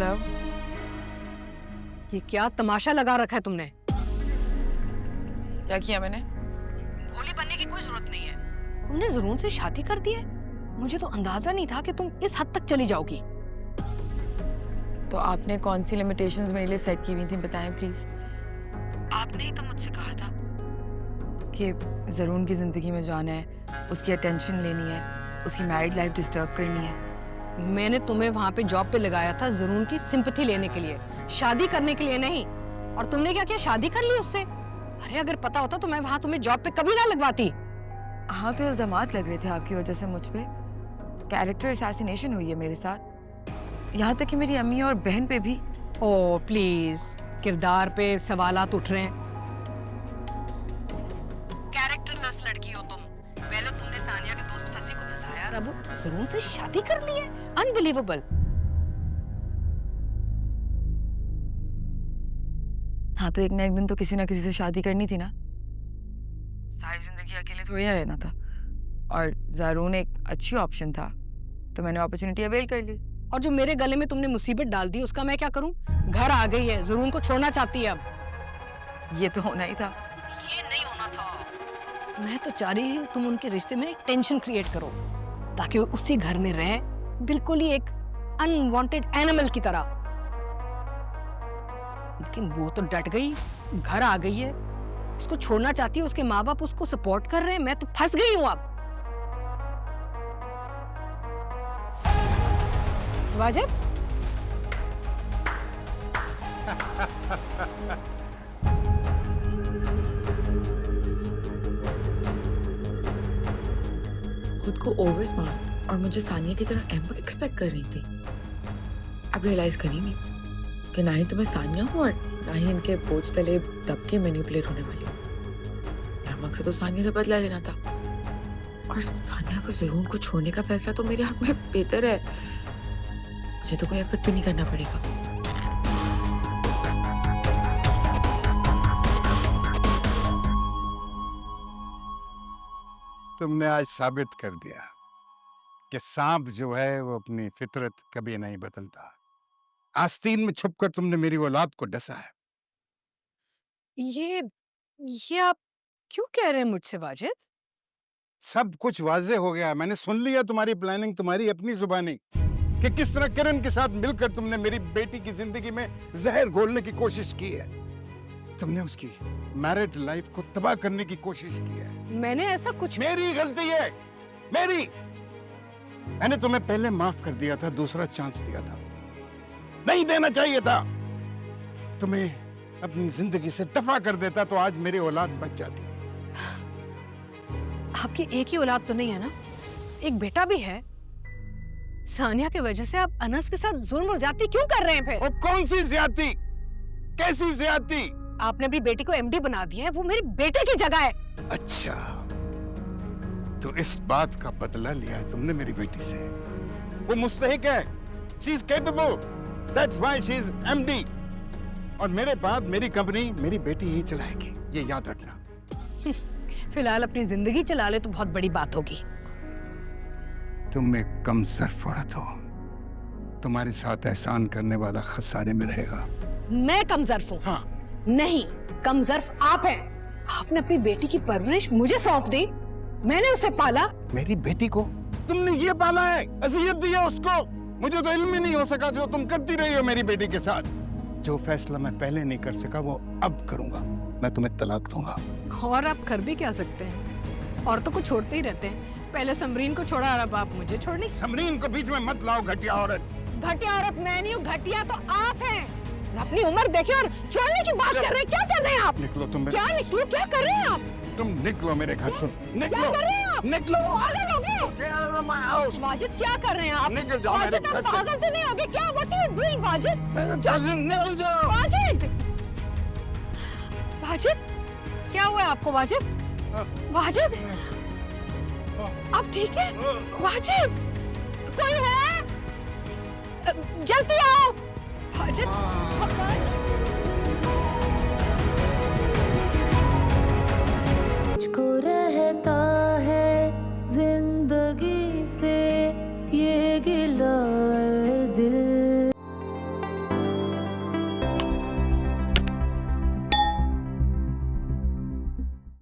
Hello. ये क्या तमाशा लगा रखा है तुमने? क्या किया मैंने? भोली बनने की कोई जरूरत नहीं है। तुमने ज़रून से शादी कर दी है? मुझे तो अंदाजा नहीं था कि तुम इस हद तक चली जाओगी। तो आपने कौन सी लिमिटेशंस मेरे लिए सेट की हुई थी, बताएं प्लीज। आपने ही तो मुझसे कहा था कि ज़रून की ज़िंदगी में जाना है, उसकी अटेंशन लेनी है, उसकी मैरिड लाइफ डिस्टर्ब करनी है। मैंने तुम्हें वहां पे जॉब पे लगाया था ज़रून की सिंपैथी लेने के लिए, शादी करने के लिए नहीं। और तुमने क्या किया? शादी कर ली उससे। अरे अगर पता होता तो मैं वहां तुम्हें जॉब पे कभी ना लगवाती। हाँ, तो इल्जामात लग रहे थे आपकी वजह से मुझ पे। कैरेक्टर असैसिनेशन हुई है मेरे साथ, यहाँ तक कि मेरी अम्मी और बहन पे भी। ओ प्लीज, किरदार पे सवालात उठ रहे हैं। कैरेक्टरलेस लड़की हो तुम। पहले तुमने सानिया के दोस्त फंसी को फंसाया और अब ज़रून से शादी कर ली है। अनबिलीवेबल। हाँ, तो एक ना एक दिन तो किसी ना किसी से शादी करनी थी ना। सारी जिंदगी अकेले थोड़ी ना रहना था। और ज़रून एक अच्छी ऑप्शन था, तो मैंने अपॉर्चुनिटी अवेल कर ली। और जो मेरे गले में तुमने मुसीबत डाल दी उसका मैं क्या करूं? घर आ गई है, ज़रून को छोड़ना चाहती है अब। ये तो होना ही था। ये नहीं होना था। मैं तो चाह रही हूँ तुम उनके रिश्ते में टेंशन क्रिएट करो ताकि वो उसी घर में रहे, बिल्कुल ही एक अनवांटेड एनिमल की तरह। लेकिन वो तो डट गई, घर आ गई है, उसको छोड़ना चाहती है, उसके माँ बाप उसको सपोर्ट कर रहे हैं। मैं तो फंस गई हूँ अब। वाजिब, खुद को ओवर स्मार्ट और मुझे सानिया की तरह एम्बर एक्सपेक्ट कर रही थी। अब रियलाइज करेंगी कि ना ही तो मैं सानिया हूँ और ना ही इनके बोझ तले दब के मैनिपुलेट होने वाली हूँ। मेरा मकसद तो सानिया से बदला लेना था, और सानिया को ज़रून को छोड़ने का फैसला तो मेरे हक में बेहतर है। मुझे तो कोई एफर्ट भी नहीं करना पड़ेगा। तुमने आज साबित कर दिया कि सांप जो है वो अपनी फितरत कभी नहीं बदलता। आस्तीन में छुपकर तुमने मेरी औलाद को डसा है। ये आप क्यों कह रहे हैं मुझसे वाजिद? सब कुछ वाजे हो गया। मैंने सुन लिया तुम्हारी प्लानिंग, तुम्हारी अपनी जुबानी, कि किस तरह किरण के साथ मिलकर तुमने मेरी बेटी की जिंदगी में जहर घोलने की कोशिश की है। तुमने उसकी मैरिड लाइफ को तबाह करने की कोशिश की है। मैंने ऐसा कुछ... मेरी गलती है, मेरी। मैंने तुम्हें पहले माफ कर दिया था, दूसरा चांस दिया था, नहीं देना चाहिए था। तुम्हें अपनी जिंदगी से दफा कर देता तो आज मेरी औलाद बच जाती। आपकी एक ही औलाद तो नहीं है ना? एक बेटा भी है। सानिया की वजह से आप अनस के साथ जुल्म और ज्यादती क्यों कर रहे हैं फिर? और कौन सी ज्यादती? कैसी ज्यादती? आपने अपनी बेटी को एमडी बना दिया है, वो मेरी बेटे की जगह है। अच्छा, तो इस बात का बदला लिया है तुमने मेरी बेटी से। वो मुस्तहिक है, she is capable, that's why she is MD. और मेरे बाद मेरी कंपनी मेरी बेटी ही चलाएगी, ये याद रखना। फिलहाल अपनी जिंदगी चला ले तो बहुत बड़ी बात होगी। तुम एक कमसर्फ औरत हो, तुम्हारे साथ एहसान करने वाला खसारे में रहेगा। मैं कमजर्फ हूँ? हाँ। नहीं, कमजर्फ आप हैं। आपने अपनी बेटी की परवरिश मुझे सौंप दी, मैंने उसे पाला। मेरी बेटी को तुमने ये पाला है, अज़ियत दी है उसको। मुझे तो इल्म ही नहीं हो सका जो तुम करती रही हो मेरी बेटी के साथ। जो फैसला मैं पहले नहीं कर सका वो अब करूंगा। मैं तुम्हें तलाक दूंगा। और आप कर भी क्या सकते हैं? औरतों को छोड़ते ही रहते हैं। पहले समरीन को छोड़ा और अब आप मुझे छोड़नी। समरीन को बीच में मत लाओ, घटिया औरत। घटिया औरत मैं नहीं हूँ, घटिया तो आप हैं। अपनी उम्र देखे और छोड़ने की बात कर रहे हैं। क्या कर रहे हैं आप? निकलो तुम। क्या निकलो? क्या कर रहे हैं आप? तुम निकलो मेरे घर से, निकलो। क्या कर रहे हैं आप? निकलो। पागल हो गए? वाजिद क्या कर रहे हैं आप? निकल जाओ मेरे घर से। पागल तो नहीं हो गए क्या? What are you doing, Wajid? निकल जाओ। वाजिद! वाजिद! क्या हुआ है आपको वाजिद? वाजिद! आप ठीक है? वाजिद! कोई है? जल्दी आओ! वाजिद! मुझको रहता है जिंदगी से ये गिला